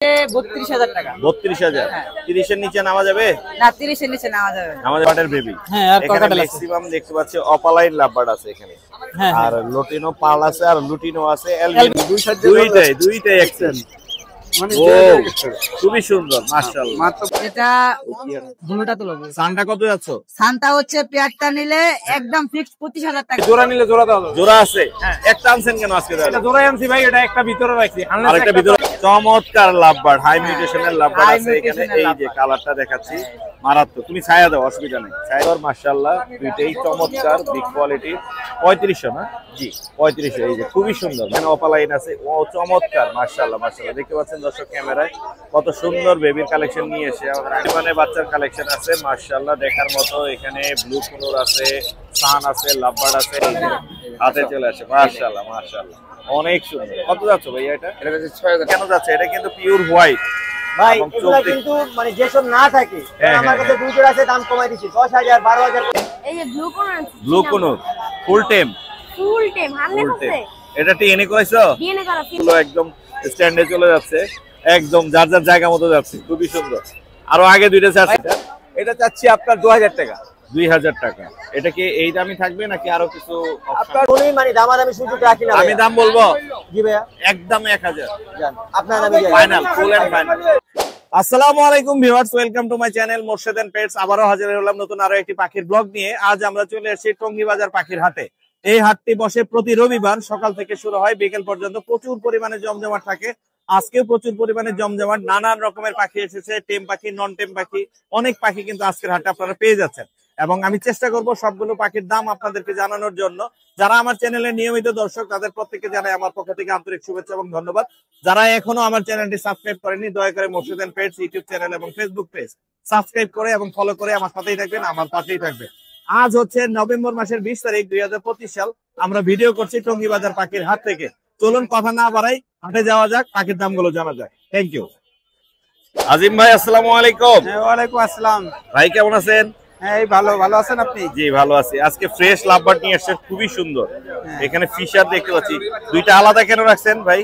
32,000 টাকা। 32,000। 30 এর নিচে নামা যাবে না, 30 এর নিচে নামা যাবে না। আমাদের বাটের বেবি। এখানে ম্যাক্সিমাম দেখতে পাচ্ছি অপালাইন লাভবার্ড আছে এখানে, আর লুটিনো পাল আছে, আর লুটিনো আছে, এলবিনো দুইটাই এক্সেল। খুবই সুন্দর মাশাআল্লাহ। এটা ব্লুটা তো লব। সানটা কত যাচ্ছ? সানটা হচ্ছে পেয়ারটা নিলে একদম ফিক্স 25,000 টাকা। জোড়া নিলে জোড়া দাও। জোড়া আছে? একটা আনছেন কেন আজকে? এটা জোড়াই আনছি ভাই, এটা একটা ভিতরে রাখছি। আর একটা ভিতরে চমৎকার লাভবার্ড, হাই মিউটেশনের লাভবার্ড আছে এখানে। এই যে কালারটা দেখাচ্ছি, মারাত্মক। তুমি ছায়া দাও, অসুবিধা নেই। ছায়া মাশাআল্লাহ, দুইটাই চমৎকার, বিগ কোয়ালিটি। 3500 না? জি 3500। এই যে খুবই সুন্দর, এখানে অপালাইন আছে, ও চমৎকার মাশাআল্লাহ মাশাআল্লাহ। দেখতে পাচ্ছেন দর্শক ক্যামেরায় কত সুন্দর বেবির কালেকশন নিয়ে এসে আমাদের আইমানে বাচ্চার কালেকশন আছে মাশাআল্লাহ দেখার মতো। এখানে ব্লু কালার আছে, সান আছে, লাভবার্ড আছে, এই যে হাতে চলে আসে মাশাআল্লাহ মাশাআল্লাহ, অনেক সুন্দর। কত যাচ্ছে ভাইয়া এটা? এটা 6000। কেন যাচ্ছে? এটা কিন্তু পিওর হোয়াইট ভাই, এগুলা কিন্তু মানে যেসব না থাকে আমার কাছে দুই জোড়া আছে, দাম কমাই দিছি 10,000 12,000। এই যে ব্লু কোন ব্লু কোন ফুল টেম 100% এটা টিএনএ কইছো? ডিএনএ করা পুরো একদম স্ট্যান্ডে চলে যাচ্ছে, একদম যার যার জায়গা মতো যাচ্ছে, খুবই সুন্দর। আরো আগে দুইটা চাচ্ছি, এটা চাচ্ছি আপনার 2000 টাকা। 2000 টাকা। এটা কি এই দামই থাকবে নাকি আরো কিছু? আপনার কোনই মানে দামাদামি সুযোগ রাখি না। আমি দাম বলবো? জি ভাইয়া, একদম 1000 জান আপনার দামই ফাইনাল, ফুল এন্ড ফাইনাল। আসসালামু আলাইকুম viewers, welcome to my channel Morshed and pets. আবারো হাজির হলাম নতুন আরো একটি পাখির ব্লগ নিয়ে। আজ আমরা চলে এসেছি টঙ্গী বাজার পাখির হাটে। এই হাটটি বসে প্রতি রবিবার, সকাল থেকে শুরু হয়, বিকেল পর্যন্ত প্রচুর পরিমাণে জমজমাট থাকে। আজকেও প্রচুর পরিমাণে জমজমাট, নানান রকমের পাখি এসেছে, টেম পাখি, নন টেম পাখি, অনেক পাখি কিন্তু আজকের হাটে আপনারা পেয়ে যাচ্ছেন। এবং আমি চেষ্টা করব সবগুলো পাখির দাম আপনাদেরকে জানানোর জন্য। যারা আমার চ্যানেলের নিয়মিত দর্শক, তাদের প্রত্যেককে জানাই আমার পক্ষ থেকে আন্তরিক শুভেচ্ছা এবং ধন্যবাদ। যারা এখনো আমার চ্যানেলটি সাবস্ক্রাইব করেনি, দয়া করে Morshed and pets YouTube channel এবং ফেসবুক পেজ সাবস্ক্রাইব করে এবং ফলো করে আমার সাথেই থাকবেন, আমার পাশেই থাকবেন। আজ হচ্ছে নভেম্বর মাসের 20 তারিখ 2025 সাল। আমরা ভিডিও করছি টঙ্গী বাজার পাখির হাট থেকে। চলুন কথা না বাড়াই, হাটে যাওয়া যাক, পাখির দামগুলো জানা যাক। Thank you. আজিম ভাই আসসালামু আলাইকুম। ওয়ালাইকুম আসসালাম। ভাই কেমন আছেন? এই ভালো, ভালো আছেন আপনি? জি ভালো আছি। আজকে ফ্রেশ লাভবার্ড নিয়ে আসছেন, খুবই সুন্দর। এখানে ফিশার দেখতে পাচ্ছি, দুইটা আলাদা কেন রাখছেন ভাই?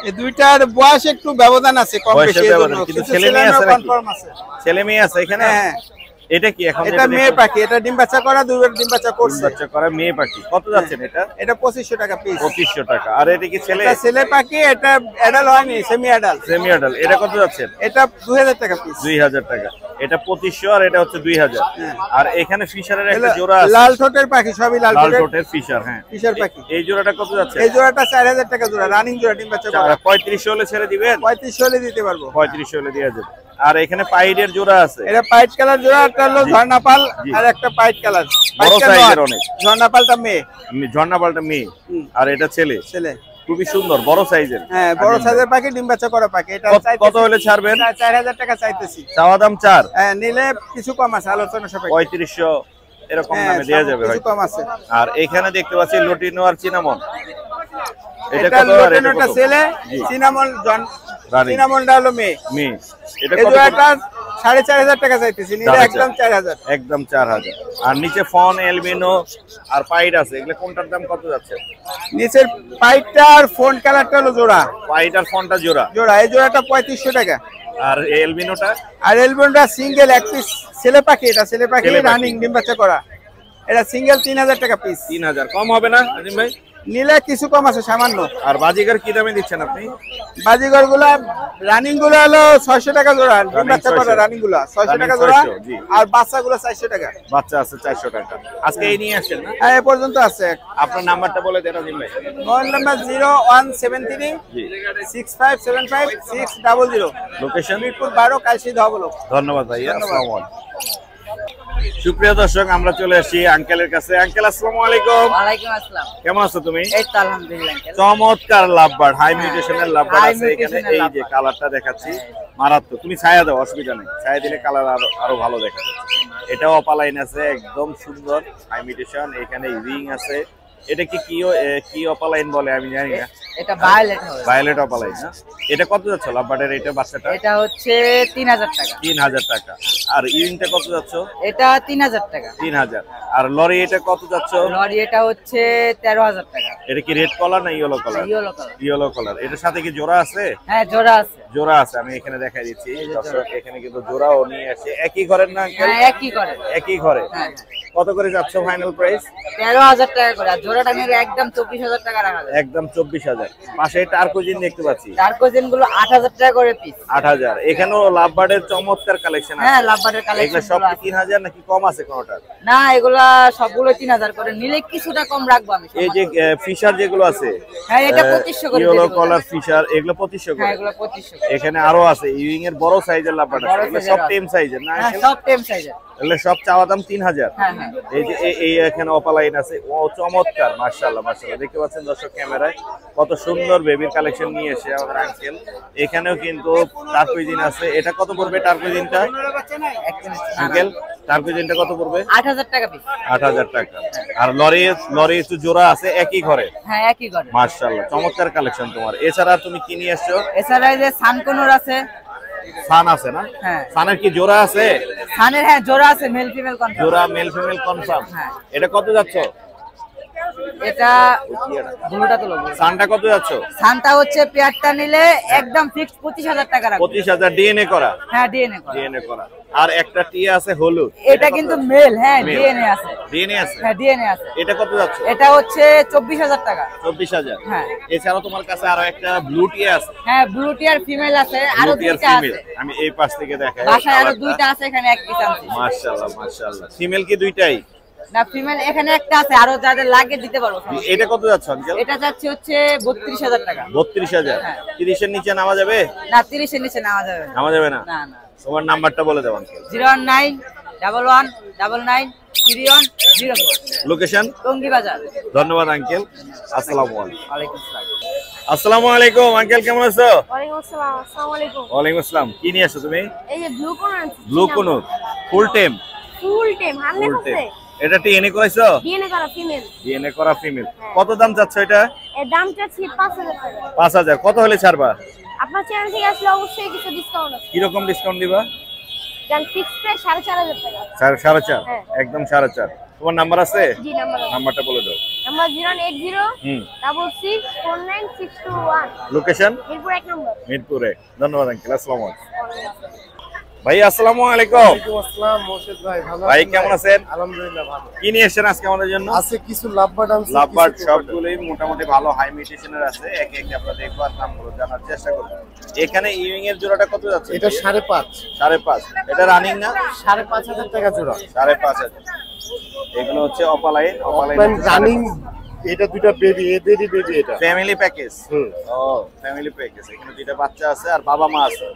এই দুইটার বয়স একটু ব্যবধান আছে, কম বেশি, কিন্তু ছেলে মেয়ে আছে নাকি? ছেলে মেয়ে আছে এখানে। এটা কি এখন? এটা মেয়ে পাখি, এটা ডিম বাচ্চা করা, দুইবার ডিম বাচ্চা করছে। ডিম বাচ্চা করা মেয়ে পাখি। কত যাচ্ছেন এটা? এটা 2500 টাকা পিস। 2500 টাকা। আর এটা কি ছেলে? এটা ছেলে পাখি, এটা অ্যাডাল হয়নি, সেমি অ্যাডাল। Semi adult. এটা কত যাচ্ছেন? এটা 2000 টাকা পিস। 2000 টাকা। এটা 2500 আর এটা হচ্ছে 2000। আর এখানে ফিশারের একটা জোড়া আছে, লাল ঠোঁটের পাখি, সবই লাল ঠোঁটের ফিশার। হ্যাঁ, ফিশার পাখি। এই জোড়াটা কত যাচ্ছে? এই জোড়াটা 4000 টাকা জোড়া, রানিং জোড়া, ডিম বাচ্চা করা। 3500 হলে ছেড়ে দিবেন? 3500 হলে দিতে পারবো। 3500 হলে দেওয়া যাবে। আর এখানে পাইডের জোড়া আছে, এটা পাইট কালার জোড়া, একটা হলো ঝর্ণাপাল, আর একটা পাইট কালার। বড় সাইজের অনেক। ঝর্ণাপালটা মেয়ে, ঝর্ণাপালটা মেয়ে, আর এটা ছেলে। ছেলে খুবই সুন্দর, বড় সাইজের। হ্যাঁ, বড় সাইজের পাখি, ডিম বাচ্চা করা পাখি। এটা কত হলে ছাড়বেন? 4000 টাকা চাইতেছি। চাওয়া দাম 4। হ্যাঁ, নিলে কিছু কম আছে, আলোচনা সাপেক্ষে। 3500 এরকম দামে দেওয়া যাবে কিছু কম আছে। আর এখানে দেখতে পাচ্ছি লুটিনো আর চিনামন। এটা কত? আর এটা ছেলে, চিনামন চিনামনটা হলো মেয়ে। মেয়ে। এটা কত? এটা 4500 টাকা চাইতেছি, নিলে একদম 4000। একদম 4000। আর নিচে ফন, এলবিনো আর পাইড আছে, এগুলা কোনটার দাম কত যাচ্ছে? নিচের পাইডটা আর ফোন কালারটা হলো জোড়া। পাইড আর ফনটা জোড়া। জোড়া, এই জোড়াটা 3500 টাকা। আর এলবিনোটা? আর এলবিনোটা সিঙ্গেল এক পিস, ছেলে পাখি। এটা ছেলে পাখি, রানিং, ডিম বাচ্চা করা। এটা সিঙ্গেল 3000 টাকা পিস। 3000। কম হবে না আজিম ভাই? নিলে কিছু কম আছে, সামান্য। আর বাজিগার কি দামে দিচ্ছেন আপনি? বাজিগর গুলা, রানিং গুলা হলো 600 টাকা জোড়া, ডিম বাচ্চা করা রানিং গুলা 600 টাকা জোড়া। আর বাচ্চা গুলা 400 টাকা। বাচ্চা আছে 400 টাকা। আজকে এই নিয়ে আসেন না? হ্যাঁ, এ পর্যন্ত আছে। আপনার নাম্বারটা বলে দেন আজিম ভাই। Mobile number 0173 6575 600। Location Mirpur 12, Kalshi ধবলো। ধন্যবাদ ভাই, আসসালামু আলাইকুম। সুপ্রিয় দর্শক, আমরা চলে আসি আঙ্কেলের কাছে। আঙ্কেল আসসালামু আলাইকুম। ওয়ালাইকুম আসসালাম। কেমন আছো তুমি? এই তো আলহামদুলিল্লাহ আঙ্কেল। চমৎকার লাভবার্ড, হাই মিউটেশনের লাভবার্ড আছে এখানে। এই যে কালারটা দেখাচ্ছি, মারাত্মক। তুমি ছায়া দাও, অসুবিধা নেই। ছায়া দিলে কালার আরো ভালো দেখা যাচ্ছে। এটাও অপালাইন আছে, একদম সুন্দর হাই মিউটেশন। এখানে রিং আছে। এটা কি অপালাইন বলে আমি জানি না। এটা ভায়োলেট হবে। ভায়োলেট অপালাইন না? এটা কত যাচ্ছে লাভবার্ডের এটা বাচ্চাটা? এটা হচ্ছে 3000 টাকা। 3000 টাকা। আর ইরিংটা কত যাচ্ছে? এটা 3000 টাকা। 3000। আর লরি এটা কত যাচ্ছে? লরি এটা হচ্ছে 13000 টাকা। এটা কি রেড কলার না yellow colour? Yellow colour. Yellow colour. এটার সাথে কি জোড়া আছে? হ্যাঁ, জোড়া আছে। জোড়া আছে, আমি এখানে দেখাই দিচ্ছি দর্শক। এখানে কিন্তু জোড়াও নিয়ে আসছে। একই ঘরের না? একই করে। একই ঘরে। কত করে যাচ্ছ ফাইনাল প্রাইস? 13,000 টাকা করে। আর জোড়াটা নিলে একদম 24,000 টাকা রাখা যাবে। একদম 24,000। পাশে টার্কোজিন দেখতে পাচ্ছি, টার্কোজিন গুলো 8,000 টাকা করে পিস। 8,000। এখানেও লাভবার্ডের চমৎকার কালেকশন আছে। হ্যাঁ, লাভবার্ডের কালেকশন এগুলো সব 3,000 নাকি কম আছে কোনটা? না, এগুলা সবগুলো 3,000 করে। নিলে কিছুটা কম রাখবো আমি। এই যে ফিশার যেগুলো আছে, হ্যাঁ, এটা 2500 করে। ইয়েলো কলার ফিশার, এগুলো 2500 করে। হ্যাঁ, এগুলো 2500। এখানে আরো আছে ইউইং এর বড় সাইজের লাভবার্ড আছে। এগুলো সব টেম সাইজের না? হ্যাঁ, সব টেম সাইজের। এগুলো সব চাওয়া দাম 3,000। হ্যাঁ হ্যাঁ। এই যে এই এখানে অপালাইন আছে, ও চমৎকার, মাশাআল্লাহ মাশাআল্লাহ। দেখতে পাচ্ছেন দর্শক ক্যামেরায় কত সুন্দর বেবির কালেকশন নিয়ে এসে আমাদের আঙ্কেল। এখানেও কিন্তু টার্কোজিন আছে। এটা কত পড়বে টার্কোজিনটা আঙ্কেল? টার্কোজিনটা কত পড়বে? 8,000 টাকা পিস। 8,000 টাকা। আর লরি একটু জোড়া আছে একই ঘরে। হ্যাঁ, একই ঘরে। মাশাআল্লাহ, চমৎকার কালেকশন তোমার। এছাড়া তুমি কি নিয়ে আসছো? এছাড়া এই যে সানকোনর আছে। সান আছে না? হ্যাঁ। সানের কি জোড়া আছে? সানের হ্যাঁ জোড়া আছে, মেল ফিমেল কনফার্ম। জোড়া মেল ফিমেল কনফার্ম। হ্যাঁ। এটা কত যাচ্ছ? এটা ব্লুটা তো লোক। সানটা কত যাচ্ছ? সানটা হচ্ছে পেয়ারটা নিলে একদম ফিক্সড 25,000 টাকা রাখবো। 25,000 ডিএনএ করা? হ্যাঁ, ডিএনএ করা। ডিএনএ করা। আর একটা টিয়া আছে হলুদ, এটা কিন্তু মেল। হ্যাঁ, ডিএনএ আছে। ডিএনএ আছে? হ্যাঁ, ডিএনএ আছে। এটা কত যাচ্ছ? এটা হচ্ছে 24,000 টাকা। 24,000। হ্যাঁ। এছাড়া তোমার কাছে আরো একটা ব্লু টিয়া আছে? হ্যাঁ, ব্লু টিয়ার ফিমেল আছে, আরো ব্লু টিয়ার দুইটা ফিমেল আছে। আমি এই পাশ থেকে দেখাই। বাসায় আরো দুইটা আছে, এখানে এক পিস আছে। মাশাআল্লাহ মাশাআল্লাহ। ফিমেল কি দুইটাই? না, ফিমেল এখানে একটা আছে, আরো যাদের লাগে দিতে পারবো। এটা কত যাচ্ছ আঙ্কেল? এটা যাচ্ছে হচ্ছে 32,000 টাকা। 32,000। হ্যাঁ। 30 এর নিচে নামা যাবে? না, 30 এর নিচে নেওয়া যাবে না। নামা যাবে না? না না। তোমার নাম্বারটা বলে দাও আঙ্কেল। 01911993104। লোকেশন? টঙ্গী বাজার। ধন্যবাদ আঙ্কেল। আসসালামু আলাইকুম। ওয়ালাইকুম আসসালাম। আসসালামু আলাইকুম আঙ্কেল, কেমন আছো? ওয়ালাইকুম আসসালাম। আসসালামু আলাইকুম। ওয়ালাইকুম আসসালাম। কি নিয়ে আসছো তুমি? এই যে ব্লু কোন আছে। ব্লু কোন ফুল টেম? ফুল টেম হারলে ফুল টেম। আছে। এটা টিএনএ করাইছো? ডিএনএ করা ফিমেল। ডিএনএ করা ফিমেল। কত দাম চাচ্ছ এটা? এর দাম চাচ্ছি 5,000 টাকা। 5,000। কত হলে ছাড়বা? আপনার চ্যানেল থেকে আসলে অবশ্যই কিছু ডিসকাউন্ট আছে। কি রকম ডিসকাউন্ট দিবা? জান ফিক্স প্রাইস 4,500 টাকা। 4.5? হ্যাঁ। একদম 4.5। তোমার নাম্বার আছে? জি, নাম্বার আছে। নাম্বারটা বলে দাও। নাম্বার 080664961। লোকেশন? মিরপুর 1 নম্বর। মিরপুরে। ধন্যবাদ আঙ্কেল। আসসালামু আলাইকুম। ভাই আসসালামু আলাইকুম। আসসালাম মোর্শেদ ভাই, ভালো ভাই কেমন আছেন? আলহামদুলিল্লাহ ভালো। কি নিয়ে এসেছেন আজকে আমাদের জন্য? আছে কিছু লাভবার্ড আছে, লাভবার্ড সবগুলোই মোটামুটি ভালো হাই মিউটেশনের আছে। একে একে আমরা দেখবো আর নামগুলো জানার চেষ্টা করব। এখানে ইউইং এর জোড়াটা কত যাচ্ছে? এটা 5.5। 5.5। এটা রানিং না? 5,500 টাকা জোড়া। 5.5। এগুলো হচ্ছে অপালাইন রানিং। এটা দুইটা বেবি, এদেরই বেবি। এটা ফ্যামিলি প্যাকেজ। ও ফ্যামিলি প্যাকেজ। এখানে দুইটা বাচ্চা আছে আর বাবা মা আছে।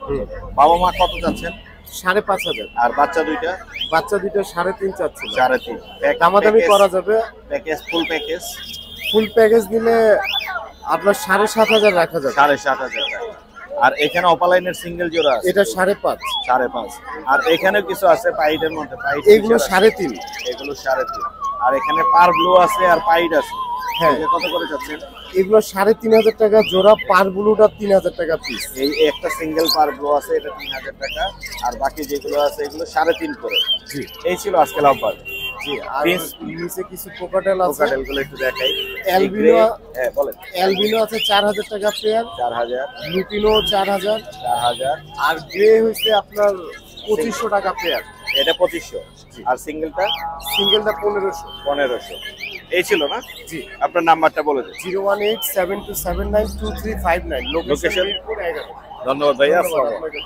বাবা মা কত যাচ্ছেন? 5,500। আর বাচ্চা দুইটা? বাচ্চা দুইটা 3.5 চাচ্ছিল। 3.5। দামাদামি করা যাবে। Package full package? Full package নিলে আপনার 7,500 রাখা যাবে। 7,500 টাকা। আর এখানে অপালাইনের সিঙ্গেল জোড়া আছে। এটা 5.5। 5.5। আর এখানে কিছু আছে পাইডের মধ্যে। পাইড এগুলো 3.5। এগুলো 3.5। আর এখানে পার ব্লু আছে আর পাইড আছে। হ্যাঁ। এটা কত করে যাচ্ছেন? এগুলো 3,500 টাকা জোড়া। পার ব্লুটা 3,000 টাকা পিস। এই একটা সিঙ্গেল পার ব্লু আছে, এটা 3,000 টাকা। আর বাকি যেগুলো আছে এগুলো 3.5 করে। জি। এই ছিল আজকে লাভবার্ড। জি। আর নিচে কিছু কোকাটেল আছে। কোকাটেল গুলো একটু দেখাই। অ্যালবিনো। হ্যাঁ বলেন। অ্যালবিনো আছে 4,000 টাকা পেয়ার। 4,000। লুটিনো 4,000। 4,000। আর গ্রে হইছে আপনার 2,500 টাকা পেয়ার। এটা 2,500। আর সিঙ্গেলটা? সিঙ্গেলটা 1,500। 1,500। এই ছিল না? জি। আপনার নাম্বারটা বলে দিন। 01872792359। লোকেশন মিরপুর 11। ধন্যবাদ ভাইয়া। আসসালামু আলাইকুম।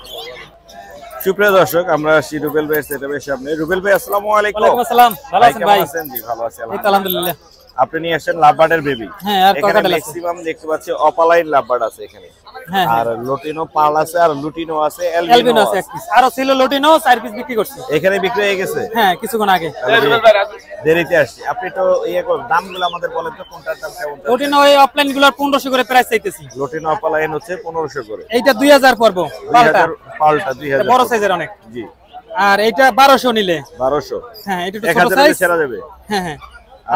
সুপ্রিয় দর্শক, আমরা আসছি রুবেল ভাইয়ের সেটআপের সামনে। রুবেল ভাই আসসালামু আলাইকুম। ওয়ালাইকুম আসসালাম। ভালো আছেন ভাই? আছেন? জি ভালো আছি এই তো আলহামদুলিল্লাহ। আপনি নিয়ে আসেন লাভবার্ডের বেবি। হ্যাঁ, আর এখানে কোকাটেল আছে। ম্যাক্সিমাম দেখতে পাচ্ছি অপালাইন লাভবার্ড আছে এখানে। হ্যাঁ, আর লুটিনো পার্ল আছে আর লুটিনো আছে, অ্যালবিনো অ্যালবিনো আছে আছে। এক পিস। আরো ছিল লটিনো 4 পিস বিক্রি করছি। এখানে বিক্রি হয়ে গেছে? হ্যাঁ, কিছুক্ষণ আগে। দেরিতে আসছি। আপনি তো ইয়ে করেন, দামগুলো আমাদের বলেন তো কোনটার দাম কেমন? লটিনো ওই অফলাইন গুলোর 1500 করে প্রাইস চাইতেছি। লুটিনো অপালাইন হচ্ছে 1500 করে। এইটা 2000 পড়বো পাল্টা। 2000 পাল্টা 2000 বড় সাইজের অনেক। জি। আর এইটা 1200 নিলে। 1200। হ্যাঁ, এটা একটু ছোট 1000 সাইজ। ছেড়ে যাবে? হ্যাঁ হ্যাঁ।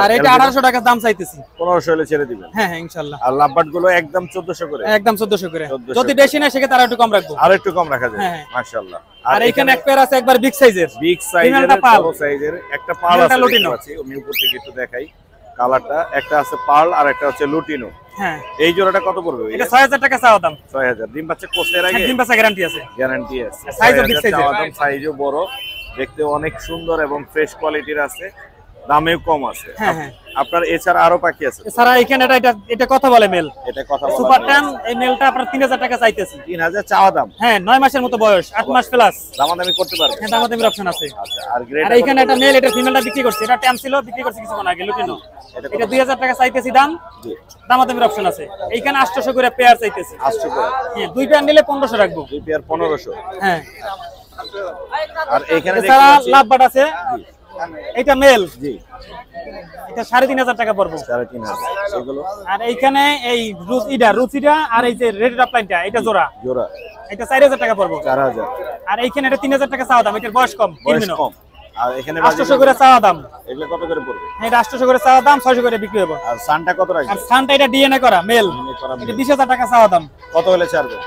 আর এটা 1800 টাকা দাম চাইতেছি। 1500 হলে ছেড়ে দিবেন? হ্যাঁ হ্যাঁ, ইনশাআল্লাহ। আর লাভবার্ড গুলো একদম 1400 করে? একদম 1400 করে। 1400 যদি বেশি না সেক্ষেত্রে আরো একটু কম রাখবো। আর একটু কম রাখা যায়। হ্যাঁ। মাশাআল্লাহ। আর এখানে এক পেয়ার আছে একবার বিগ সাইজের। বিগ সাইজের, বড় সাইজের একটা পাল আছে দেখতে পাচ্ছি। আমি উপর থেকে একটু দেখাই। কালারটা একটা আছে পার্ল আর একটা হচ্ছে লুটিনো। হ্যাঁ, এই জোড়াটা কত পড়বে? এটা 6000 টাকা চাওয়া দাম। 6000। ডিম বাচ্চা কোষের আগে ডিম বাচ্চা গ্যারান্টি আছে। গ্যারান্টি আছে। সাইজও বিগ সাইজের। সাইজও বড়, দেখতে অনেক সুন্দর এবং ফ্রেশ কোয়ালিটির আছে, দামেও কম আছে। হ্যাঁ হ্যাঁ। আপনার এছাড়া আরো পাখি আছে? এছাড়া এখানে এটা কথা বলে মেল। এটা কথা বলা সুপার টান, এই মেলটা আপনার 3000 টাকা চাইতেছি। 3000 চাওয়া দাম? হ্যাঁ, 9 মাসের মতো বয়স, 8 মাস প্লাস। দামাদামি করতে পারবে? হ্যাঁ, দামাদামির অপশন আছে। আচ্ছা, আর গ্রেড? আর এখানে একটা মেল, এটা ফিমেলটা বিক্রি করছে, এটা ট্যাম ছিল, বিক্রি করছে কিছুক্ষণ আগে, লুটিনো। এটা 2000 টাকা চাইতেছি দাম, দামাদামির অপশন আছে। এইখানে 800 করে পেয়ার চাইতেছি। 800 করে? হ্যাঁ, 2 পেয়ার নিলে 1500 রাখবো। 2 পেয়ার 1500? হ্যাঁ। আর এখানে এছাড়া লাভবার্ড আছে, এটা মেল। জি, এটা 3500 টাকা পড়বো। 3500। এগুলো? আর এইখানে এই রুচিটা আর এই যে রেড আপলাইনটা, এটা জোড়া জোড়া এটা 4000 টাকা পড়বো। 4000। আর এইখানে এটা 3000 টাকা চাওয়া দাম, এটার বয়স কম, বয়স কম। আর এখানে 800 করে চাওয়া দাম। এগুলো কত করে পড়বে? এটা 800 করে চাওয়া দাম, 600 করে বিক্রি হবে। আর সানটা কত রাখবে? আর সানটা এটা ডিএনএ করা মেল, এটা 20000 টাকা চাওয়া দাম। কত হলে ছাড়বে?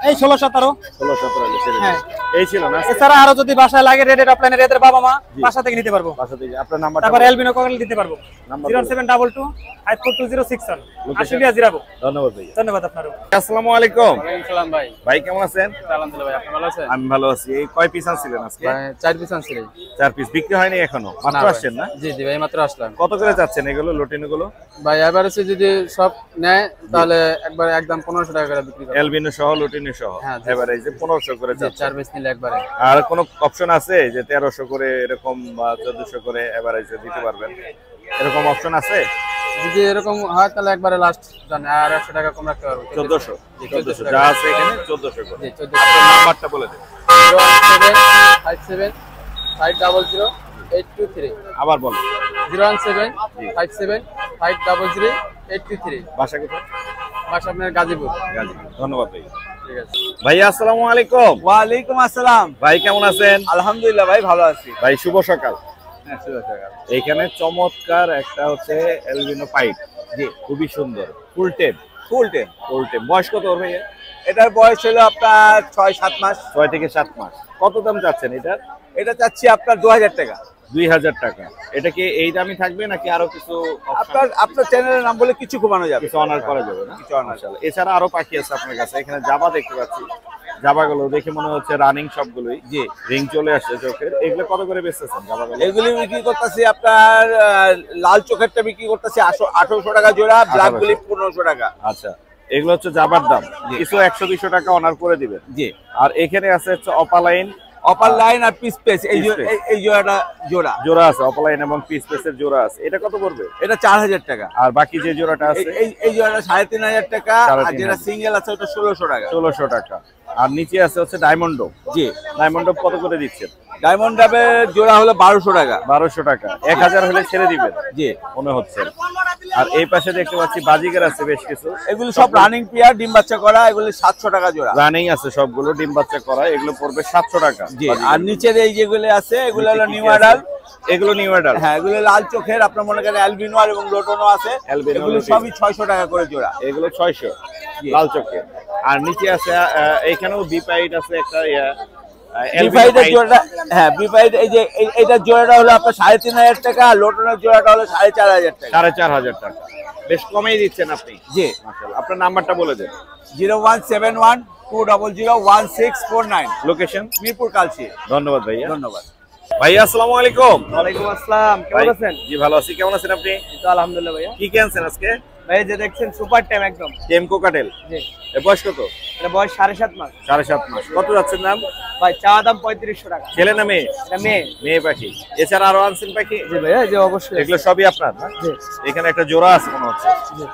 এই 16-17। 16-17 হলে ছেড়ে হ্যাঁ। দেবে। এই ছিল না? এছাড়া আরো যদি বাসায় লাগে রেড অফলাইনের এদের বাবা মা বাসা থেকে নিতে পারবো। বাসা থেকে। আপনার নাম্বারটা? তারপর এলবিনো কল দিতে পারবো। নাম্বার 0722 542061। আশুলিয়া জিরাবো। ধন্যবাদ ভাই। ধন্যবাদ আপনারও। আসসালামু আলাইকুম। সালাম ভাই। ভাই কেমন আছেন? আলহামদুলিল্লাহ ভাই, আপনি ভালো আছেন? আমি ভালো আছি। এই কয় পিস আনছিলেন আজকে? 4 পিস আনছিলেন। 4 পিস বিক্রি হয়নি এখনো? মাত্র আসছেন না? জি জি ভাই, মাত্র আসলাম। কত করে যাচ্ছেন এগুলো, লটিনো গুলো? ভাই এভারেজে যদি সব নেয় তাহলে একবার একদম 1500 টাকা করে বিক্রি করব। এলবিনো সহ লটিনো সহ হ্যাঁ, জি। এভারেজে 1500 করে যাচ্ছে। 4 পিস নিলে একবারে। আর কোনো অপশন আছে যে 1300 করে এরকম বা 1400 করে এভারেজে দিতে পারবেন? এরকম অপশন আছে? যদি এরকম হয় তাহলে একবারে লাস্ট জান আর 100 টাকা কম রাখতে পারবো। 1400 যা আছে এখানে 1400 করে। জি, 1400। আপনার নাম্বারটা বলে দিন। 01757 500 823। আবার বলুন। 01757 500 823। বাসা কোথায়? বাসা আপনার গাজীপুর। গাজীপুর। ধন্যবাদ ভাই। ঠিক আছে ভাইয়া আসসালামু আলাইকুম। ওয়ালাইকুম আসসালাম। ভাই কেমন আছেন? আলহামদুলিল্লাহ ভাই ভালো আছি। ভাই শুভ সকাল। হ্যাঁ শুভ সকাল। এইখানে চমৎকার একটা হচ্ছে এলবিনো পাইপ, জি খুবই সুন্দর, ফুল টেপ। ফুল টেম। ফুল টেপ। বয়স কত ওর ভাইয়া? এটার বয়স হলো আপনার 6-7 মাস। 6 থেকে 7 মাস। কত দাম চাচ্ছেন এটার? এটা চাচ্ছি আপনার 2000 টাকা। 2000 টাকা। এটা কি এই দামই থাকবে নাকি আরো কিছু আপনার চ্যানেলের নাম বলে কিছু কমানো যাবে? কিছু অনার করা যাবে না? কিছু অনার। এছাড়া আরো পাখি আছে আপনার কাছে? এখানে জাবা দেখতে পাচ্ছি, জাবাগুলো দেখে মনে হচ্ছে রানিং সবগুলোই। জি, রিং চলে আসছে চোখের। এগুলো কত করে বেচতেছেন জাবাগুলো? এগুলি বিক্রি করতেছি আপনার লাল চোখেরটা বিক্রি করতেছি 1800 টাকা জোড়া, ব্ল্যাকগুলি 1500 টাকা। আচ্ছা, এগুলো হচ্ছে জাবার দাম। কিছু 100-200 টাকা অনার করে দিবেন। জি। আর এখানে আছে হচ্ছে অপালাইন, অপার লাইন আর পিস পেস, এই জোড়াটা জোড়া আছে অপালাইন এবং পিস পেসের জোড়া আছে। এটা কত পড়বে? এটা 4000 টাকা। আর বাকি যে জোড়াটা আছে এই জোড়াটা 3500 টাকা। আর 3500 যেটা সিঙ্গেল আছে ওটা 1600 টাকা। 1600 টাকা। আর নিচে আছে হচ্ছে ডায়মন্ড। জি। ডায়মন্ড কত করে দিচ্ছেন? ডায়মন্ড ডাবের জোড়া হলো 1200 টাকা। 1200 টাকা। 1000 হলে ছেড়ে দিবেন? জি মনে হচ্ছে। আর এই পাশে দেখতে পাচ্ছি বাজিগার আছে বেশ কিছু। এগুলো সব রানিং পেয়ার, ডিম বাচ্চা করা। এগুলো 700 টাকা জোড়া। রানিং আছে সবগুলো, ডিম বাচ্চা করা। এগুলো পড়বে 700 টাকা। জি। আর নিচের এই যেগুলো আছে এগুলো হলো নিউ অ্যাডাল্ট। এগুলো নিউ অ্যাডাল্ট। হ্যাঁ, এগুলো লাল চোখের। আপনার মনে করেন অ্যালবিনো আর এবং লোটনো আছে। এগুলো সবই 600 টাকা করে জোড়া। এগুলো 600 লাল চোখের। আর নিচে আছে এখানেও বিপাইট আছে একটা বিপাইটের জোড়াটা, হ্যাঁ বিপাইট এই যে এইটার জোড়াটা হলো আপনার 3500 টাকা। আর লোটনের জোড়াটা হলো 4500 টাকা। 4500 টাকা। বেশ কমেই দিচ্ছেন আপনি। জি। মাশাআল্লাহ। আপনার নাম্বারটা বলে দেন। 0171 200 1649। লোকেশন? মিরপুর কালচি। ধন্যবাদ ভাইয়া। ধন্যবাদ ভাইয়া আসসালামু আলাইকুম। ওয়ালাইকুম আসসালাম, কেমন ভাই, আছেন? জি ভালো আছি। কেমন আছেন আপনি? তো আলহামদুলিল্লাহ ভাইয়া। কি কেনছেন আজকে? ভাই যে দেখছেন সুপার টাইম একদম। টেমকো কাটেল। জি। এর বয়স কত? এটা বয়স 7.5 মাস। 7.5 মাস। কত যাচ্ছেন দাম? ভাই চাওয়া দাম 3500 টাকা। ছেলে না মেয়ে? এটা মেয়ে। মেয়ে পাখি। এছাড়া আরো আনছেন পাখি? জি ভাইয়া, জি অবশ্যই। এগুলো সবই আপনার না? জি। এখানে একটা জোড়া আছে মনে হচ্ছে।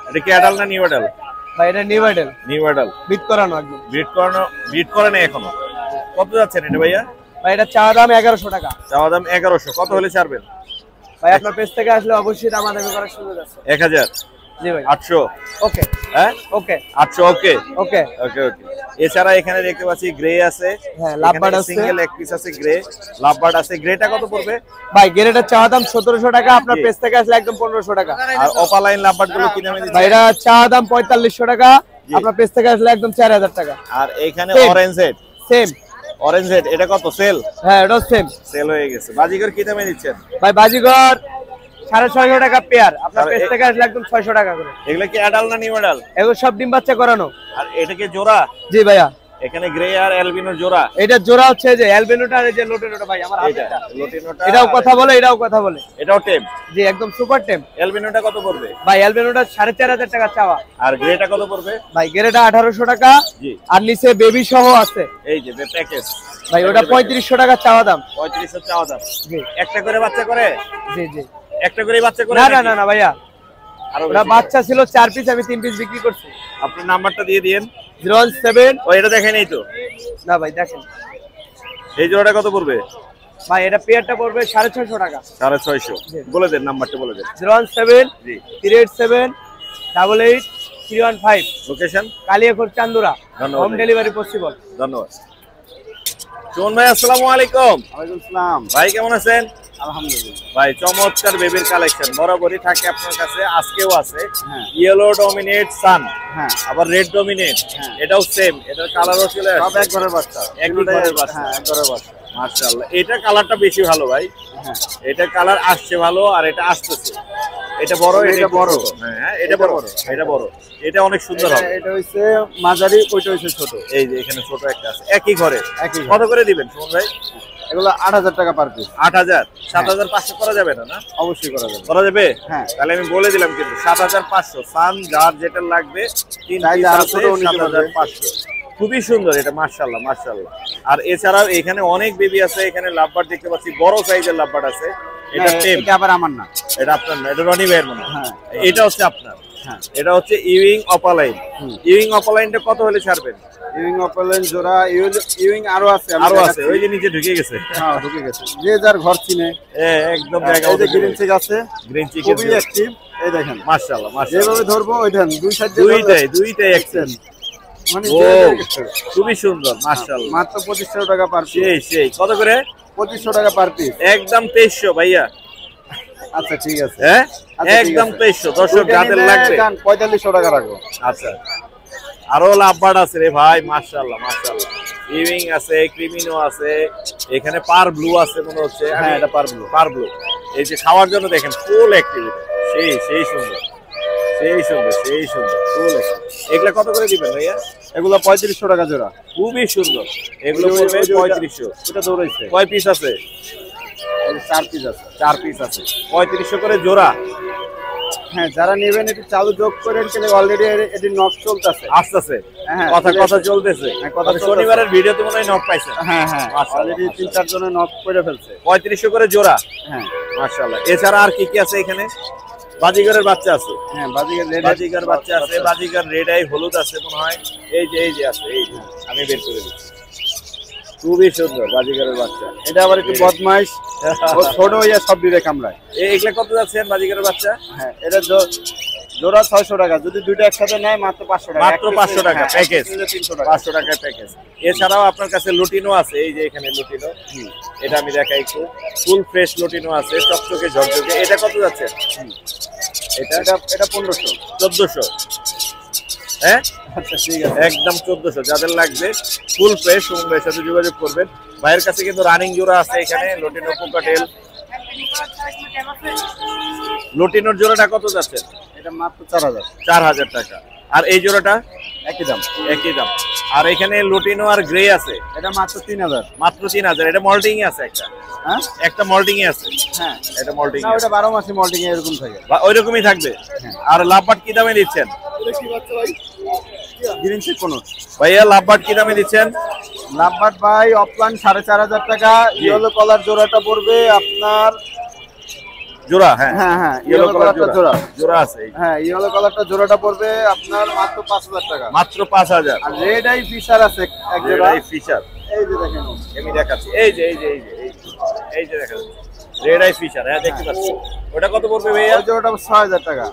এটা কি অ্যাডাল্ট না নিউ অ্যাডাল্ট? ভাই এটা নিউ মডেল, নিউ অ্যাডাল্ট। বিট করানো একদম। ব্রিড করে না এখনো? কত যাচ্ছেন এটা ভাইয়া? ভাই এটা চাওয়া দাম 1100 টাকা। চাওয়া দাম 1100। কত হলে ছাড়বেন? ভাই আপনার পেজ থেকে আসলে অবশ্যই দামাদামি করার সুযোগ আছে। 1000? জি ভাই। 800? ওকে হ্যাঁ ওকে 800। ওকে ওকে ওকে ওকে। এছাড়া এখানে দেখতে পাচ্ছি গ্রে আছে। হ্যাঁ, লাভবার্ড আছে। সিঙ্গেল এক পিস আছে গ্রে। লাভবার্ড আছে। গ্রেটা কত পড়বে? ভাই গেরেটার চাওয়া দাম 1700 টাকা। আপনার পেজ থেকে আসলে একদম 1500 টাকা। আর অপালাইন লাভবার্ড গুলো কি দামে ভাই দিচ্ছেন? এটা চাওয়া দাম 4500 টাকা। আপনার পেজ থেকে আসলে একদম 4000 টাকা। আর এখানে Same. Orange head. Same. Orange head এটা কত? সেল? হ্যাঁ এটাও সেম। সেল হয়ে গেছে। বাজিগর কি দামে দিচ্ছেন? ভাই বাজিগর 650 টাকা পেয়ার। আপনার পেজ থেকে আসলে একদম 600 টাকা করে। এগুলা কি অ্যাডাল্ট না নিউ অ্যাডাল্ট? এগুলো সব ডিম বাচ্চা করানো। আর এটা কি জোড়া? জি ভাইয়া। এখানে গ্রে আর অ্যালবিনোর জোড়া। এটা জোড়া হচ্ছে যে অ্যালবিনোটা আর এই যে লোটিনোটা ভাই আমার হাতে। এটা লোটিনোটা। এটাও কথা বলে, এটাও কথা বলে। এটাও টেম। জি একদম সুপার টেম। অ্যালবিনোটা কত পড়বে? ভাই অ্যালবিনোটা 4500 টাকা চাওয়া। আর গ্রেটা কত পড়বে? ভাই গ্রেটা 1800 টাকা। জি। আর নিচে বেবি সহ আছে। এই যে প্যাকেজ। ভাই ওটা 3500 টাকা চাওয়া দাম। 3500 চাওয়া দাম। জি। একটা করে বাচ্চা করে? জি জি। একটা করে বাচ্চা করে? না না না না ভাইয়া। আর ওটা বাচ্চা ছিল 4 পিস, আমি 3 পিস বিক্রি করছি। আপনার নাম্বারটা দিয়ে দিয়েন। 017। ও এটা দেখেন এই তো। না ভাই দেখেন। এই জোড়াটা কত পড়বে? ভাই এটা পেয়ারটা পড়বে 650 টাকা। 650। বলে দেন, নাম্বারটা বলে দেন। 017 জি। 387 88 315। লোকেশন? কালিয়াকোট চান্দুরা। ধন্যবাদ। Home delivery possible. ধন্যবাদ। সুমন ভাই আসসালামু আলাইকুম। ওয়ালাইকুম আসসালাম। ভাই কেমন আছেন? আলহামদুলিল্লাহ। ভাই চমৎকার বেবির কালেকশন বরাবরই থাকে আপনার কাছে, আজকেও আছে। হ্যাঁ। ইয়েলো ডমিনেট সান, হ্যাঁ। আবার রেড ডমিনেট, হ্যাঁ। এটাও সেম, এটার কালারও চলে সব আসছে। এক ঘরের বাচ্চা। একই ঘরের বাচ্চা। হ্যাঁ, এক ঘরের বাচ্চা। মাশাআল্লাহ, এটা কালারটা বেশি ভালো ভাই। হ্যাঁ। এটা কালার আসছে ভালো, আর এটা আসতেছে। এটা বড়, এটা বড়। হ্যাঁ, এটা বড়, এটা বড়। এটা অনেক সুন্দর হবে। এটা হইছে মাঝারি, ওইটা হইছে ছোট। এই যে এখানে ছোট একটা আছে, একই ঘরে। একই ঘরে। কত করে দিবেন সুমন ভাই? এগুলো 8000 টাকা পার পিস। 8000। 7500 করা যাবে না? না অবশ্যই করা যাবে। করা যাবে। হ্যাঁ। তাহলে আমি বলে দিলাম কিন্তু 7500। সান যার যেটা লাগবে 3 চাইলে পিস আরো আছে, ছোটও নিতে পারবে। 7500। খুবই সুন্দর এটা, মাশাআল্লাহ মাশাআল্লাহ। আর এছাড়াও এখানে অনেক বেবি আছে, এখানে লাভবার্ড দেখতে পাচ্ছি, বড় সাইজের লাভবার্ড আছে। এটা টেম। এটা আবার আমার না। এটা আপনার না, এটা রনি ভাইয়ের মনে হয়। হ্যাঁ। এটা হচ্ছে আপনার। হ্যাঁ। এটা হচ্ছে ইউইং অপালাইন। ইউইং অপালাইনটা কত হলে ছাড়বেন? ইউইং অপেলেন জোড়া, ইউইং আরো আছে। আমি আরো আছে, দেখাচ্ছি। ওই যে নিচে ঢুকে গেছে। হ্যাঁ, ঢুকে গেছে। যে যার ঘর চিনে। একদম এই জায়গা যে গ্রিন চিক আছে, গ্রিন চিকেন। খুবই অ্যাক্টিভ। এই দেখেন, মাশাআল্লাহ মাশাআল্লাহ। যেভাবে ধরবো ওই দেখেন, দুই সাইড দিয়ে দুইটাই একদম। মানে ও, যে যার ক্ষেত্রে। খুবই সুন্দর মাশাআল্লাহ। মাত্র 2500 টাকা পার পিস। সেই কত করে? 2500 টাকা পার পিস। একদম 2300 ভাইয়া। আচ্ছা ঠিক আছে। হ্যাঁ, আচ্ছা, ঠিক একদম আছে। 2300। দর্শক দুইটা যাদের নিলে লাগবে যান, 4500 টাকা রাখবো। আচ্ছা। আরো লাভবার্ড আছে রে ভাই, মাশাআল্লাহ মাশাআল্লাহ। ইভিং আছে, ক্রিমিনো আছে, এখানে পার ব্লু আছে মনে হচ্ছে। হ্যাঁ, এটা পার ব্লু। পার ব্লু। এই যে খাওয়ার জন্য দেখেন ফুল অ্যাক্টিভিটি। সেই সুন্দর, সেই সুন্দর ফুল। এগুলা কত করে দিবেন ভাইয়া? এগুলো 3500 টাকা জোড়া। খুবই সুন্দর। এগুলো পড়বে 3500। এটা দৌড়াইছে। কয় পিস আছে? 4 পিস আছে। 4 পিস আছে। 3500 করে জোড়া। হ্যাঁ, যারা নেবেন একটু চালু যোগ করেন, কিন্তু অলরেডি এটি নক চলতেছে। আসতেছে। হ্যাঁ, কথা চলতেছে। হ্যাঁ, কথা চলতেছে। শনিবারের ভিডিওতে মনে হয় নক পাইছে। হ্যাঁ হ্যাঁ, মাশাআল্লাহ, অলরেডি 3-4 জনে নক করে ফেলছে। 3500 করে জোড়া। হ্যাঁ মাশাআল্লাহ। এছাড়া আর কি আছে এখানে? বাজিগরের বাচ্চা আছে। হ্যাঁ, বাজিগার রেড, বাজিগর বাচ্চা আছে, বাজিগর রেড আই হলুদ আছে মনে হয়। এই যে আছে, এই যে আমি বের করে দিচ্ছি। খুবই সুন্দর বাজিগরের বাচ্চা। এটা আবার একটু বদমাইশ, ও ছোট হইয়া সব দিবে কামড়ায়। এগুলা কত যাচ্ছেন বাজিগরের বাচ্চা? হ্যাঁ, এটা জোড়া 600 টাকা। যদি দুইটা একসাথে নেয় মাত্র 500 টাকা। মাত্র 500 টাকা হ্যাঁ, প্যাকেজ। 300 টাকা। 500 টাকার প্যাকেজ। এছাড়াও আপনার কাছে লুটিনো আছে, এই যে এখানে লুটিনো। এটা আমি দেখাই একটু। ফুল ফ্রেশ লুটিনো আছে, চকচকে ঝকঝকে। এটা কত যাচ্ছে? এটা 1500। 1400। হ্যাঁ, আচ্ছা ঠিক আছে। একদম 1400। যাদের লাগবে ফুল ফ্রেশ, সুমন ভাইয়ের সাথে যোগাযোগ করবেন। ভাইয়ের কাছে কিন্তু রানিং জোড়া আছে এখানে, লুটিনো কোকাটেল। লুটিনোর জোড়াটা কত যাচ্ছে? এটা মাত্র 4000। 4000 টাকা। আর এই জোড়াটা একই দাম। একই দাম। আর এখানে লুটিনো আর গ্রে আছে, এটা মাত্র 3000। মাত্র 3000। এটা মল্টিং এ আছে একটা। হ্যাঁ একটা মল্টিং এ আছে। হ্যাঁ, এটা মল্টিং না ওটা 12 মাসে মল্টিং এ এরকম থাকে। ওই রকমই থাকবে। আর লাভবার্ড কি দামে দিচ্ছেন গ্রিন চেক কোন ভাইয়া? লাভবার্ড কি দামে দিচ্ছেন? লাভবার্ড ভাই অফলাইন 4500 টাকা। ইয়েলো কলার জোড়াটা পড়বে আপনার, জোড়া। হ্যাঁ হ্যাঁ হ্যাঁ, ইয়েলো কালার জোড়া। জোড়া জোড়া আছে এই। হ্যাঁ, ইয়েলো কালারটা জোড়াটা পড়বে আপনার মাত্র 5000 টাকা। মাত্র 5000। আর রেড আই ফিশার আছে এক রেড জোড়া। আই ফিশার, এই যে দেখেন, আমি দেখাচ্ছি। এই যে এই যে দেখা যাচ্ছে রেড আই ফিশার। হ্যাঁ, দেখতে পাচ্ছি। ওটা কত পড়বে ভাইয়া? ওই জোড়াটা 6000 টাকা।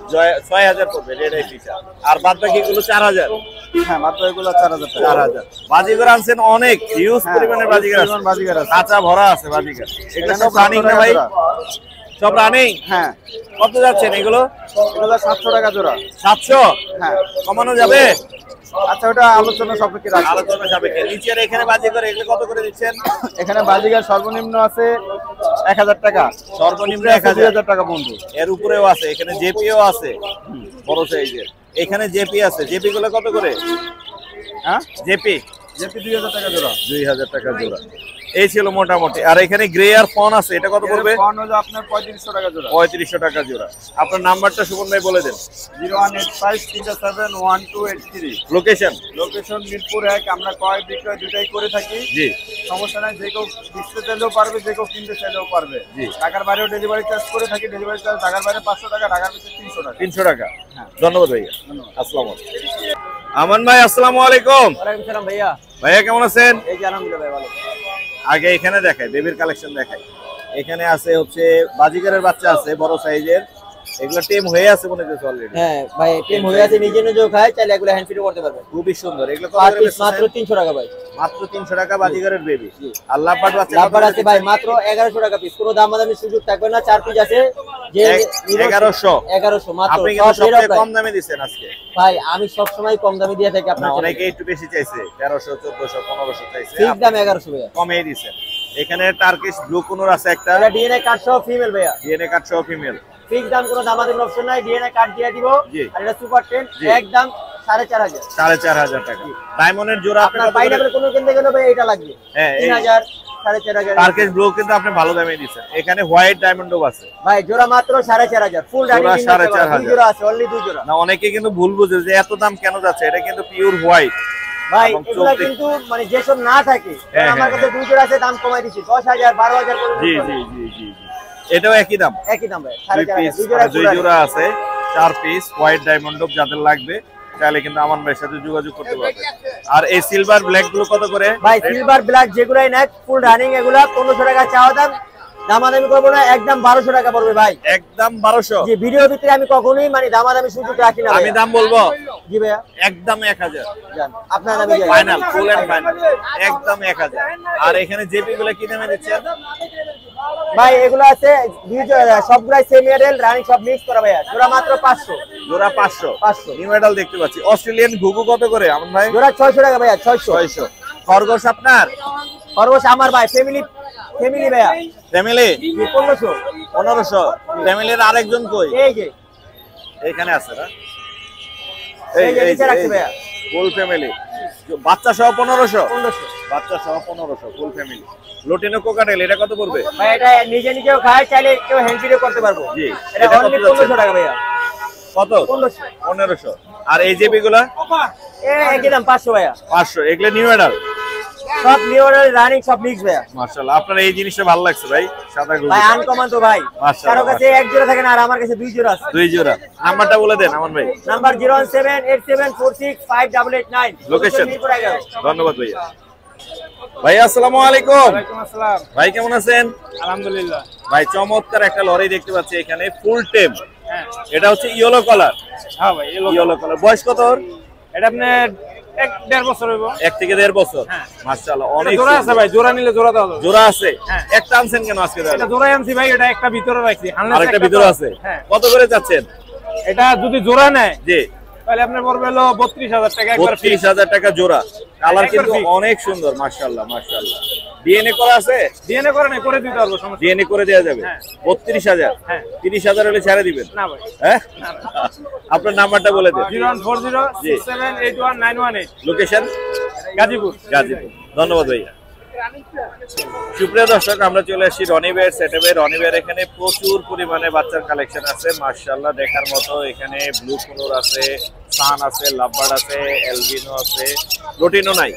6000 পড়বে রেড আই ফিশার। আর বাদ বাকি গুলো 4000। হ্যাঁ, মাত্র এগুলো 4000 টাকা। 4000। বাজিগর আনছেন অনেক, হিউজ হ্যাঁ, পরিমাণে বাজিগর আছে। পরিমাণ বাজিগার আছে। কাঁচা ভরা আছে বাজিগর। এগুলো এখানে সব রানিং না 700 ভাই? টাকা সব রানিং। হ্যাঁ, কত যাচ্ছেন এগুলো? এগুলো 700 টাকা জোড়া। 700 হ্যাঁ, কমানো যাবে? আচ্ছা ওটা আলোচনা সাপেক্ষে রাখবো। আলোচনা সাপেক্ষে। নিচের এখানে বাজিগর এগুলো কত করে দিচ্ছেন? এখানে বাজিগার সর্বনিম্ন আছে 1000 টাকা, সর্বনিম্ন উপরে আছে 1000 2000 টাকা বন্ধু। এর উপরেও আছে, এখানে জেপিও আছে বড় সাইজের, এখানে জেপি আছে। জেপি গুলো কত করে? হ্যাঁ, জেপি জেপি 2000 টাকা জোড়া। 2000 টাকা জোড়া। এই ছিল মোটামুটি। আর এখানে গ্রে আর ফন আছে, এটা কত পড়বে? ফোন হলো আপনার 3500 টাকা জোড়া। 3500 টাকা জোড়া। আপনার নাম্বারটা সুমন ভাই বলে দেন। 01853371283। লোকেশন? লোকেশন মিরপুর 1। আমরা ক্রয় বিক্রয় দুটাই করে থাকি। জি। সমস্যা নাই, যে কেউ কিনতে চাইলেও পারবে, যে কেউ কিনতে চাইলেও পারবে। জি। ঢাকার বাইরেও ডেলিভারি চার্জ করে থাকি। ডেলিভারি চার্জ ঢাকার বাইরে 500 টাকা, ঢাকার ভিতরে 300 টাকা। 300 টাকা। ধন্যবাদ ভাইয়া। আসসালামু আলাইকুম। আমান ভাই আসসালামু আলাইকুম। ওয়ালাইকুম সালাম ভাইয়া। ভাইয়া কেমন আছেন? এই যে আলহামদুলিল্লাহ ভাই, ভালো। আগে এখানে দেখাই, বেবির কালেকশন দেখাই। এখানে আছে হচ্ছে বাজিগারের বাচ্চা আছে বড় সাইজের, এগুলো টেম হয়ে আছে মনে হচ্ছে অলরেডি। হ্যাঁ ভাই, টিম হয়ে আছে, নিজে নিজেও খায়, চাইলে এগুলো হ্যান্ড ফিডও করতে পারবেন। খুবই সুন্দর। এগুলো কত পার করে পিস বেচছেন? মাত্র 300 টাকা ভাই। মাত্র 300 টাকা বাজিগারের বেবি। আর লাভবার্ড বাচ্চা লাভবার আছে ভাই মাত্র 1100 টাকা পিস। কোনো দামাদামি সুযোগ থাকবে না, 4 পিস আছে যে 1100 মাত্র। আপনি কিন্তু সব সবচেয়ে এর কম দামে দিচ্ছেন আজকে। ভাই আমি সব সময় কম দামে দিয়ে থাকি না, আপনার। অনেকে একটু বেশি চাইছে, 1300 1400 1500 চাইছে, ঠিক দাম 1100 ভাইয়া। কমেই দিছেন। এখানে টার্কিশ ব্লু কোনর আছে একটা, এটা ডিএনএ কার্ড সহ ফিমেল ভাইয়া। ডিএনএ কার্ড সহ ফিমেল। ফিক্স দাম, কোনো দামাদামি অপশন নাই, ডিএনএ কার্ড দিয়ে দিব। জি। আর এটা সুপার 10 জি। একদম 4500। 4500 টাকা। ডায়মন্ডের জোড়া আপনি আপনার কত করে? পাইনাপল কোনো কিনতে গেলে ভাই এটা লাগবে হ্যাঁ, এই 3000 4500। টার্কিশ ব্লু কিন্তু আপনি ভালো দামে দিছেন। এখানে হোয়াইট ডায়মন্ডও আছে। ভাই জোড়া মাত্র 4500 ফুল জোড়া রানিং। 4500 জোড়া আছে, অনলি 2 জোড়া। না, অনেকে কিন্তু ভুল বুঝে যে এত দাম কেন যাচ্ছে, এটা কিন্তু পিওর হোয়াইট। ভাই এবং এগুলা চোখ দেখ- কিন্তু মানে যেসব না থাকে, হ্যাঁ, আমার কাছে 2 জোড়া আছে, দাম কমাই দিছি 10000 12000 পর্যন্ত। জি জি জি জি জি। এটাও একই দাম। একই দাম ভাই, 2 পিস 4500 দুই জোড়া আছে, 4 পিস হোয়াইট ডায়মন্ড যাদের লাগবে চাইলে কিন্তু আমান ভাইয়ের সাথে যোগাযোগ করতে পারবে। আর এই সিলভার ব্ল্যাক গুলো কত করে? ভাই সিলভার ব্ল্যাক যেগুলাই নেয় ফুল রানিং, এগুলা 1500 টাকা চাওয়া দাম, দামাদামি করবো না, একদম 1200 টাকা পড়বে ভাই। একদম 1200। জি, ভিডিওর ভিতরে আমি কখনোই মানে দামাদামি সুযোগ রাখি না। আমি দাম বলবো জি ভাইয়া, একদম 1000 জান আপনার দামে যাই। ফাইনাল, ফুল এন্ড ফাইনাল একদম 1000। আর এখানে জেপি গুলো কি দামে দিচ্ছেন? ভাই এগুলো আছে 2 জোড়া, সবগুলাই সেমি এডেল রানিং, সব মিক্স করা ভাইয়া। জোড়া মাত্র 500। জোড়া 500। 500 নিউ মেডাল দেখতে পাচ্ছি। অস্ট্রেলিয়ান ঘুঘু কত করে আমান ভাই? জোড়া 600 টাকা ভাইয়া। 600। 600। খরগোশ আপনার? খরগোশ আমার ভাই, ফ্যামিলি ভাইয়া। ফ্যামিলি? জি 1500। 1500। ফ্যামিলির আরেকজন কই? এই যে এখানে আছে না? এই যে নিচে রাখছি ভাইয়া। ফুল ফ্যামিলি বাচ্চা সহ 1500। 1500 বাচ্চা সহ 1500 ফুল ফ্যামিলি। লোটিনো কোকাটেল এটা কত পড়বে? ভাই এটা নিজে নিজেও খায়, চাইলে কেউ হ্যান্ড ফিডও করতে পারবো। জি। এটা এটা কত অনলি যাচ্ছে? 1500 টাকা ভাইয়া। কত? 1500। 1500। আর এই জেপি গুলা? একই দাম 500 ভাইয়া। 500। এগুলো নিউ মেডাল? সব নিউ এডেল রানিং, সব মিক্স ভাইয়া। মাশাআল্লাহ, আপনার এই জিনিসটা ভালো লাগছে ভাই, সাদা ঘুঘু। ভাই আনকমন তো ভাই, মাশাআল্লাহ, কারো কাছে এক জোড়া থাকে না, আর আমার কাছে 2 জোড়া আছে। 2 জোড়া। নাম্বারটা বলে দেন আমান ভাই। নাম্বার 01787465889। লোকেশন? মিরপুর 11। ধন্যবাদ ভাইয়া। ভাই আসসালামু আলাইকুম। ওয়ালাইকুম আসসালাম। ভাই কেমন আছেন? আলহামদুলিল্লাহ। ভাই চমৎকার একটা লরি দেখতে পাচ্ছি এখানে, ফুল টেম। হ্যাঁ এটা হচ্ছে ইয়েলো কালার। হ্যাঁ ভাই, ইয়েলো কালার। বয়স কত ওর? এটা আপনার 1.5 বছর হইব। 1 থেকে 1.5 বছর। হ্যাঁ। মাশাআল্লাহ, অনেক জোড়া আছে ভাই, জোড়া নিলে জোড়া দাও। জোড়া আছে। হ্যাঁ। একটা আনছেন কেন আজকে তাহলে? এটা জোড়াই আনছি ভাই, এটা একটা ভিতরে রাখছি। আরেকটা ভিতরে আছে। হ্যাঁ। কত করে চাচ্ছেন? এটা যদি জোড়া নেয় জি। তাহলে আপনার পড়বে হলো 32000 টাকা একবার ফ্রি। 32000 টাকা জোড়া। কালার একবার কিন্তু fix। অনেক সুন্দর, মাশাআল্লাহ মাশাআল্লাহ। ডিএনএ করা আছে? ডিএনএ করে নাই, করে দিতে পারবো, সমস্যা ডিএনএ করে দেওয়া যাবে। হ্যাঁ। 32000। হ্যাঁ। 30000 হলে ছেড়ে দিবেন? না ভাই। হ্যাঁ। আপনার নাম্বারটা বলে দেন। 01406789118। লোকেশন? গাজীপুর। গাজীপুর। ধন্যবাদ ভাইয়া। সুপ্রিয় দর্শক, আমরা চলে আসছি রনিবের সেটআপে। রনিবের এখানে প্রচুর পরিমাণে বাচ্চার কালেকশন আছে, মাশাআল্লাহ দেখার মতো। এখানে ব্লু কোনর আছে, সান আছে, লাভবার্ড আছে, এলবিনো আছে, লোটিনো নাই।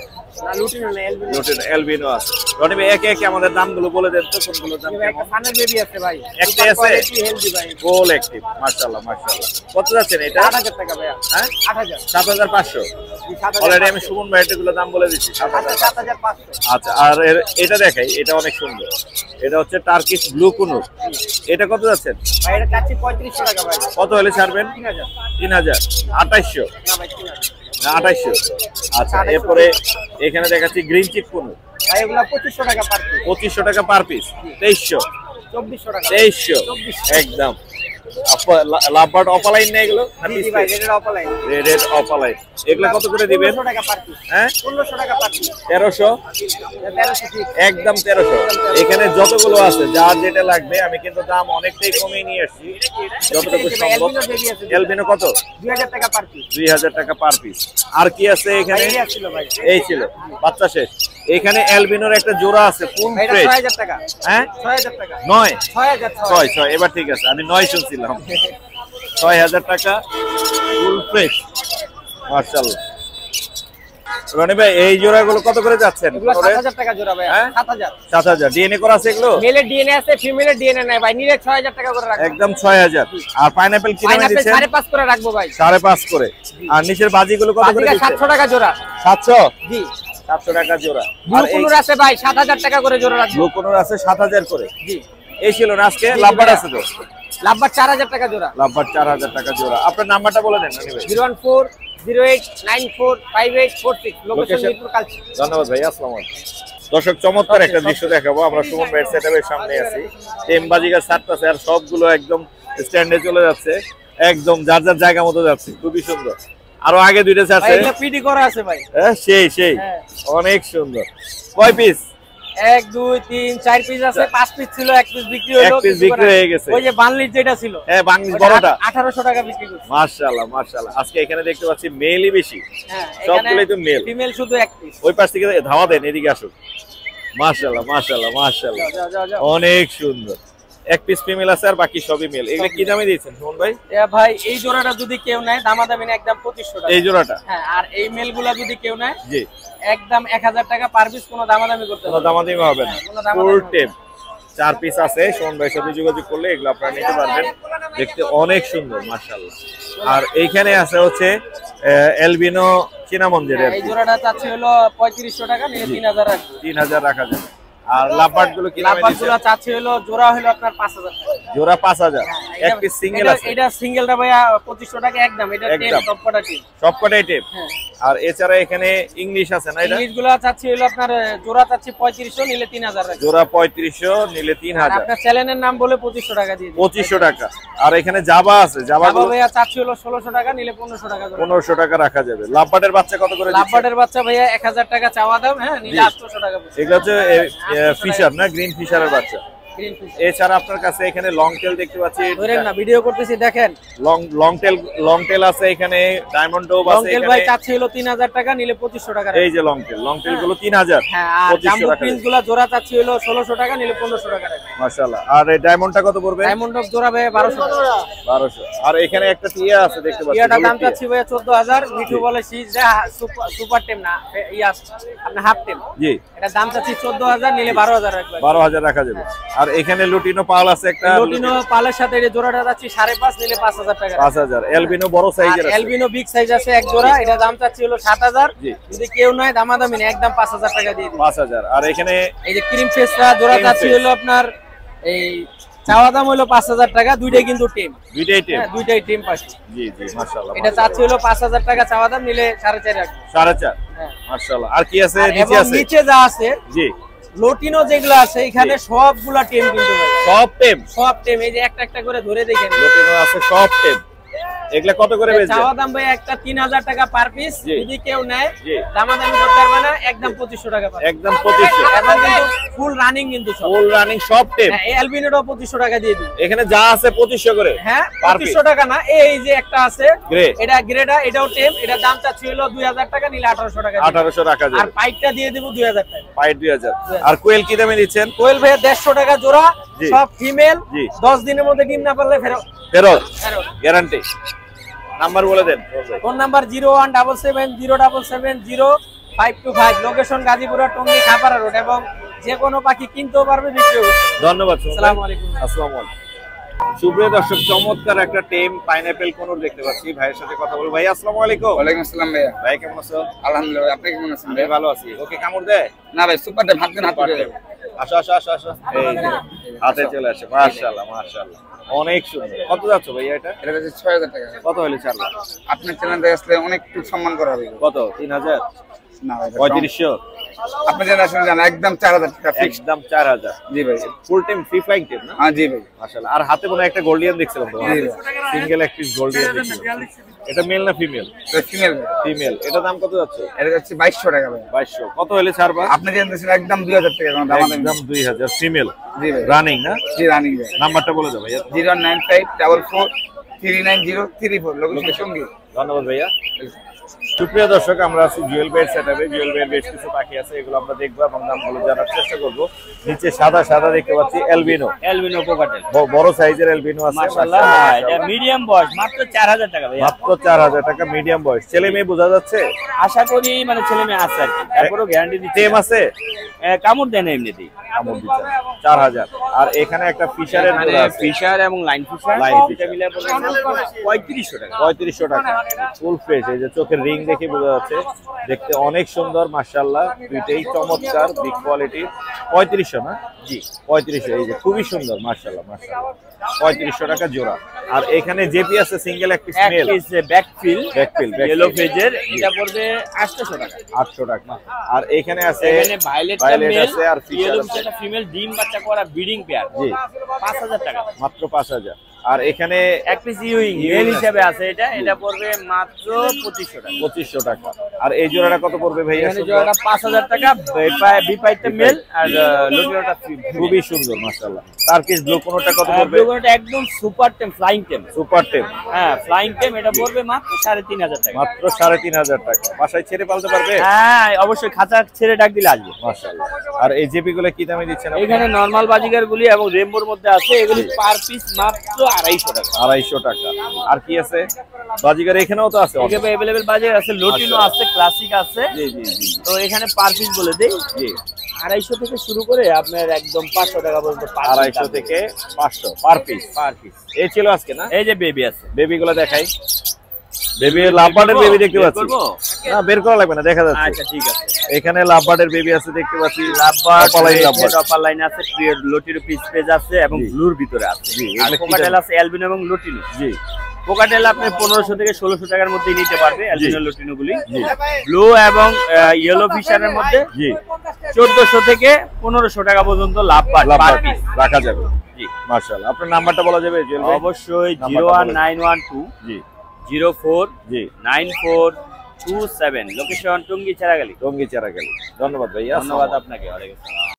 না লুটিনো না, এলবি। লোটিনো, এলবিনো আছে। রনিবে একে একে আমাদের দামগুলো বলে দেন তো, কোনগুলোর দাম একটা কেমন? ফানের বেবি আছে ভাই, একটাই আছে? হেলদি ভাই। গোল অ্যাক্টিভ, মাশাআল্লাহ মাশাআল্লাহ। কত যাচ্ছেন এটা? 8000 টাকা ভাইয়া। হ্যাঁ, 8000। 7500। অলরেডি আমি সুমন ভাইয়ের দাম বলে দিচ্ছি, 7000। 7500। আচ্ছা, আর এটা দেখাই, এটা অনেক সুন্দর। এটা হচ্ছে টার্কিশ ব্লু কুনুর। এটা কত যাচ্ছেন? ভাই এটা কাচ্চি 3500 টাকা ভাই। কত হলে ছাড়বেন? 3000। 3000। 2800 না ভাই 3000। না 2800। আচ্ছা, এরপরে এখানে দেখাচ্ছি গ্রিন চিক কুনুর। ভাই এগুলা 2500 টাকা পার পিস। 2500 টাকা পার পিস। 2300। 2400 টাকা। 2300 একদম। লাভবার্ড অপালাইন না এগুলো? জি ভাই, রেডের অপালাইন। Red opaline. এগুলো কত করে দিবেন? 1500 টাকা পার পিস। হ্যাঁ 1500 টাকা পার পিস। 1300 1300 পিস। একদম 1300। এখানে যতগুলো আছে যার যেটা লাগবে আমি কিন্তু দাম অনেকটাই কমিয়ে নিয়ে আসছি যতটুকু সম্ভব। এলবিনো কত? 2000 টাকা পার পিস। 2000 টাকা পার পিস। আর কি আছে এখানে? এই ছিল ভাই। এই ছিল, বাচ্চা শেষ। এখানে এলবিনোর একটা জোড়া আছে ফুল এটা ফ্রেশ। 6000 টাকা। হ্যাঁ 6000 টাকা। 9 6000 6 এবার ঠিক আছে, আমি 9 শুনছিলাম। 6000 টাকা ফুল ফ্রেশ, মাশাআল্লাহ। রনি ভাই এই জোড়াগুলো কত করে যাচ্ছেন? এগুলো 7000 টাকা জোড়া ভাই। হ্যাঁ? 7000। 7000 ডিএনএ করা আছে এগুলো? মেলের ডিএনএ আছে, ফিমেলের ডিএনএ নাই ভাই। নিলে 6000 টাকা করে রাখবো। একদম 6000। আর পাইনাপল কি দামে পাইনাপল দিচ্ছেন? 5.5 করে রাখবো ভাই। 5.5 করে। আর নিচের বাজিগুলো কত করে বাজিকা দিচ্ছেন? 700 টাকা জোড়া। 700? জি। 700 টাকা জোড়া। ব্লু আর এই কোনুর আছে ভাই 7000 টাকা করে জোড়া রাখবো। ব্লু কোনুর আছে 7000 করে। জি। এই ছিল না আজকে? লাভবার্ড আছে তো? লাভবার্ড 4000 টাকা জোড়া। লাভবার্ড 4000 টাকা জোড়া। আপনার নাম্বারটা বলে দেন রনি ভাই। 01408945846। লোকেশন মিরপুর কালচি। ধন্যবাদ ভাই, আসসালামু আলাইকুম। দর্শক চমৎকার একটা দৃশ্য দেখাবো। আমরা সুমন ভাইয়ের সেটআপের সামনে আছি। টেমবাজিকার ছাড়তেছে আর সবগুলো একদম স্ট্যান্ডে চলে যাচ্ছে, একদম যার যার জায়গা মতো যাচ্ছে, খুবই সুন্দর। আরো আগে দুইটা ভাই ছাড়ছে, এটা পিডি করা আছে ভাই। হ্যাঁ সেই হ্যাঁ। অনেক সুন্দর। কয় পিস? 1 2 3 4 পিস আছে। 5 পিস ছিল, 1 পিস বিক্রি হলো। এক পিস বিক্রি হয়ে গেছে। ওই যে বানলির যেটা ছিল, হ্যাঁ বাংলিশ বড়টা 1800 টাকা বিক্রি করছি। মাশাআল্লাহ মাশাআল্লাহ। আজকে এখানে দেখতে পাচ্ছি মেলই বেশি, হ্যাঁ সবগুলোই তো মেল। ফিমেল শুধু 1 পিস। ওই পাশ থেকে ধাওয়া দেন, এদিকে আসুন। মাশাআল্লাহ মাশাআল্লাহ মাশাআল্লাহ, যাও। অনেক সুন্দর। এক পিস ফিমেল আছে আর বাকি সবই মেল। এগুলো কি দামে দিয়েছেন সুমন ভাই? ভাই এই জোড়াটা যদি কেউ নেয় দামাদামি না, একদম 2500 টাকা। এই জোড়াটা? হ্যাঁ। আর এই মেলগুলা যদি কেউ নেয় জি একদম 1000 টাকা পার পিস, কোনো দামাদামি করতে কোনো হবে না। দামাদামি হবে না। কোনো দামাদামি ফুল হবে না। টেম 4 পিস আছে। সুমন ভাইয়ের সাথে যোগাযোগ করলে এগুলো আপনারা নিতে পারবেন। দেখতে অনেক সুন্দর মাশাআল্লাহ। আর এইখানে আছে হচ্ছে এলবিনো চিনামন, এই জোড়াটা চাচ্ছি হলো 3500 টাকা, নিলে 3000 রাখবো। 3000 রাখা যাবে। আর লাভবার্ড গুলো কি দামে লাভবার্ড দিচ্ছেন? গুলো চাচ্ছি হলো জোড়া হলো আপনার 5000 টাকা। জোড়া 5000। এক পিস সিঙ্গেল আছে? এটা সিঙ্গেলটা ভাইয়া 2500 টাকা একদম। এটা টেম, একদম। সবকটা টেম। সবকটাই টেপ। হ্যাঁ। আর এছাড়া এখানে ইংলিশ আছে না? এটা ইংলিশ গুলো চাচ্ছি হলো আপনার জোড়া চাচ্ছি 3500, নিলে 3000 রাখবো। জোড়া 3500, নিলে আর 3000। আপনার চ্যানেলের নাম বলে 2500 টাকা দিয়ে দিন। 2500 টাকা। আর এখানে জাবা আছে, জাবা জাবা ভাইয়া চাচ্ছি হলো 1600 টাকা, নিলে 1500 টাকা করে। 1500 টাকা রাখা যাবে। লাভবার্ডের বাচ্চা কত করে দিচ্ছেন? লাভবার্ডের বাচ্চা ভাইয়া 1000 টাকা চাওয়া দাম, হ্যাঁ, নিলে 800 টাকা পড়বে। এগুলো হচ্ছে ফিশার না, গ্রিন ফিশারের বাচ্চা। Green fish. এছাড়া আপনার কাছে এখানে লং টেল দেখতে পাচ্ছি। ধরেন না, ভিডিও করতেছি দেখেন। লং টেল আছে এখানে, ডায়মন্ড ডোব আছে লংটেল ভাই এখানে। চাচ্ছি হলো 3000 টাকা, নিলে 2500 টাকা। এই যে লং টেল গুলো 3000। হ্যাঁ। আর 2500 জাম্বো টাকা। প্রিন্স গুলা জোড়া চাচ্ছি হলো 1600 টাকা, নিলে 1500 টাকা। মাশাআল্লাহ। আর এই ডায়মন্ডটা কত পড়বে? ডায়মন্ড অফ জোড়া ভাই 1200 টাকা। 1200। আর এখানে একটা টিয়া আছে দেখতে পাচ্ছি। ইয়াটার দাম হলুদ টিয়া। চাচ্ছি ভাই 14000। মিঠু বলে সিজ সুপার টেম না, ইয়া আপনি হাফ টেম। জি এটা দাম চাচ্ছি 14000, নিলে 12000 রাখবেন। 12000 রাখা যাবে। আর এখানে লুটিনো পাল আছে একটা। লুটিনো পালের সাথে এই জোড়াটা যাচ্ছি 5.5, নিলে 5000 টাকা। 5000। এলবিনো বড় সাইজের আছে। এলবিনো বিগ সাইজ আছে এক জোড়া, এটা দাম চাচ্ছি হলো 7000। জি। যদি কেউ নয় দামাদামি না, একদম 5000 টাকা দিয়ে দিন। 5000। আর এখানে এই যে ক্রিম ফেসটা জোড়া Cream চাচ্ছি face। হলো আপনার এই চাওয়া দাম হলো 5000 টাকা, দুইটাই কিন্তু টিম। দুইটাই টেপ। হ্যাঁ, দুইটাই টিম পাচ্ছি। জি মাশাআল্লাহ। এটা চাচ্ছি হলো 5000 টাকা চাওয়া দাম, নিলে 4.5 রাখবেন। 4.5। হ্যাঁ। মাশাআল্লাহ। আর কি আছে? আর নিচে এবং আছে? নিচে যা আছে জি লটিনো যেগুলো আছে এখানে সবগুলা টিম কিন্তু ভাই। সব টেপ। সব টিম। এই যে একটা একটা করে ধরে দেখেন। লুটিনো আছে সব টেপ। এগুলা কত করে বেচবেন? চাওয়া দাম ভাই একটা 3000 টাকা পার পিস। জি। যদি কেউ নেয় জি। দামাদামি করতে পারবে না, একদম 2500 টাকা পাবে। একদম 2500। এবং কিন্তু ফুল রানিং কিন্তু সব। ফুল রানিং সব টেপ। হ্যাঁ, এই অ্যালবিনোটাও 2500 টাকা দিয়ে দিন। এখানে যা আছে 2500 করে। হ্যাঁ, Per 2500 টাকা না, এই যে একটা আছে গ্রে। এটা গ্রেটা, এটাও টেম। এটা দাম চাচ্ছি হলো 2000 টাকা, নিলে 1800 টাকা দিয়ে দিন। 1800 রাখা আর যাবে। পাইপটা দিয়ে দেব 2000 টাকা। পাইট 2000। আর কোয়েল কি দামে দিচ্ছেন? কোয়েল ভাইয়া 150 টাকা জোড়া, জি। সব ফিমেল। জি। 10 দিনের মধ্যে ডিম না পারলে ফেরত। ফেরত ফেরত। গ্যারান্টি। নাম্বার বলে দেন। Phone number 01770070525। Location Gazipura Tongi Khapara road. এবং যে কোনো পাখি কিনতেও পারবে, বিক্রিও করতে পারবে। ধন্যবাদ। আসসালামু আলাইকুম। আসসালামু আলাইকুম। সুপ্রিয় দর্শক, চমৎকার একটা টেম পাইনাপেল কোনোর দেখতে পাচ্ছি। ভাইয়ের সাথে কথা বলবো। ভাই আসসালামু আলাইকুম। ওয়ালাইকুম আসসালাম ভাইয়া। ভাই কেমন আছো? আলহামদুলিল্লাহ, আপনি কেমন আছেন আমি ভাই? ভালো আছি। ওকে কামড় দেয়? না ভাই, সুপারটা ভাত দেন, হাত ধরে যাবে। আসো আসো আসো আসো। এই যে হাতে চলে আসে। মাশাআল্লাহ মাশাআল্লাহ, অনেক সুন্দর। কত যাচ্ছে ভাইয়া এটা? এটা হচ্ছে 6000 টাকা। কত হলে ছাড়বা? আপনার চ্যানেলে আসলে অনেক একটু সম্মান করা হবে। কত? 3000? না ভাই, এটা 3500 আপনি যেটা আসলে জানেন একদম 4000 টাকা ফিক্স। একদম 4000 জি ভাই। Full time free flying team না? হ্যাঁ জি ভাই। মাশাআল্লাহ। আর হাতে মনে হয় একটা গোল্ডিয়ান দেখছিলাম তো, জি। সিঙ্গেল এক পিস গোল্ডিয়ান দেখছিলাম। এটা মেল না ফিমেল? এটা ফিমেল। ফিমেল। এটা দাম কত যাচ্ছে? এটা হচ্ছে 2200 টাকা ভাই। 2200। কত হলে ছাড়বা? আপনি জানতেছেন একদম 2000 টাকা কোনো দাম আমাদের। একদম 2000 ফিমেল। জি ভাই। রানিং না? জি রানিং ভাই। নাম্বারটা বলে দাও ভাইয়া। 09544390034 লোকেশন সঙ্গী। ধন্যবাদ ভাইয়া। সুপ্রিয় দর্শক, আমরা আছি জুয়েল বেড সেটআপে। জুয়েল বেড বেশ কিছু পাখি আছে, এগুলো আমরা দেখবো এবং দামগুলো জানার চেষ্টা করব। নিচে সাদা সাদা দেখতে পাচ্ছি এলবিনো। এলবিনো কোকাটেল বড় সাইজের এলবিনো আছে মাশাআল্লাহ। হ্যাঁ, এটা মিডিয়াম বয়স, মাত্র 4000 টাকা ভাই। মাত্র 4000 টাকা মিডিয়াম বয়স। ছেলে মেয়ে বোঝা যাচ্ছে? আশা করি মানে ছেলে মেয়ে আছে আর কি, তারপরেও গ্যারান্টি দিচ্ছি। টেম আছে? কামড় দেয় না এমনিতেই। কামড় দিচ্ছে 4000। আর এখানে একটা ফিশারের মানে জোড়া আছে। ফিশার এবং লাইন ফিশার লাইন এটা ফিশার। মিলে পড়বে 3500 টাকা। 3500 টাকা ফুল ফ্রেশ। এই যে চোখের রিং দেখে বোঝা যাচ্ছে, দেখতে অনেক সুন্দর মাশাআল্লাহ। দুইটাই চমৎকার, বিগ কোয়ালিটি। 3500 না? জি 3500। এই যে খুবই সুন্দর মাশাআল্লাহ মাশাআল্লাহ। 3500 টাকা জোড়া। আর এখানে জেপি আছে সিঙ্গেল এক piece mail. Backfill backfill yellow ফেজের, এটা পড়বে 800 টাকা। 800 টাকা। আর এখানে আছে এখানে ভায়োলেট ভায়োলেট মেল আছে আর ফিশার ইয়েলো আছে। ফিশার ফিমেল ডিম বাচ্চা করা ব্রিডিং পেয়ার। জি 5000 টাকা মাত্র 5000। আর এখানে এক পিস ইউইং মেল হিসেবে আছে, এটা পড়বে মাত্র 2500 টাকা। 2500 টাকা। আর এই জোড়াটা কত পড়বে ভাইয়া? এখানে জোড়াটা 5000 টাকা, বিপাইতে মেল আর লোটিনোটা খুবই সুন্দর মাশাআল্লাহ। টার্কিশ ব্লু কোনটা কত পড়বে? লোটিনোটা একদম সুপার টেম, ফ্লাইং টেম। সুপার টেম। হ্যাঁ ফ্লাইং টেম, এটা পড়বে মাত্র 3500 টাকা। মাত্র 3500 টাকা। বাসায় ছেড়ে পালতে পারবে? হ্যাঁ অবশ্যই, খাঁচা ছেড়ে ডাক দিলে আসবে। মাশাআল্লাহ। আর এই জেপি গুলো কি দামে দিচ্ছেন আপনি? এখানে নরমাল বাজিগার গুলি এবং রেমবোর মধ্যে আছে, এগুলি পার পিস মাত্র 250 টাকা। 250 টাকা। আর কি আছে? বাজিগার এখানেও তো আছে। এখানে अवेलेबल বাজিগার আছে, লোটিনো আছে, ক্লাসিক আছে। জি জি জি। তো এখানে পার পিস বলে দেই, জি 250 থেকে শুরু করে আপনার একদম 500 টাকা পর্যন্ত। 250 থেকে 500 পার পিস। Per piece. এই ছিল আজকে না? এই যে বেবি আছে, বেবি গুলো দেখাই। বেবি লাভবার্ডের বেবি দেখতে পাচ্ছি। না বের করা লাগবে না, দেখা যাচ্ছে। আচ্ছা ঠিক আছে। এখানে লাভবার্ডের বেবি আছে দেখতে পাচ্ছি। Lovebird, opaline lovebird. Upper line আছে, পিওর লোটিনো পিস পেজ আছে এবং জি। ব্লুর ভিতরে আছে। জি, আর এগুলো কি কোকাটেল দাম? আছে, অ্যালবিনো এবং লোটিনো। জি কোকাটেল আপনি 1500 থেকে 1600 টাকার মধ্যে নিতে পারবে অ্যালবিনো লোটিনো গুলি। জি ব্লু এবং ইয়েলো ফিশারের মধ্যে জি 1400 থেকে 1500 টাকা পর্যন্ত লাভবার্ড পার লাভবার্ড পিস। রাখা যাবে। জি মাশাআল্লাহ। আপনার নাম্বারটা বলা যাবে জুয়েল ভাই? অবশ্যই। নাম্বারটা বলে 01912 জি 04 জি 9427, লোকেশন টঙ্গী চারাগালি। টঙ্গী চারাগালি। ধন্যবাদ ভাইয়া। ধন্যবাদ আপনাকে। ওয়ালাইকুম আসসালাম।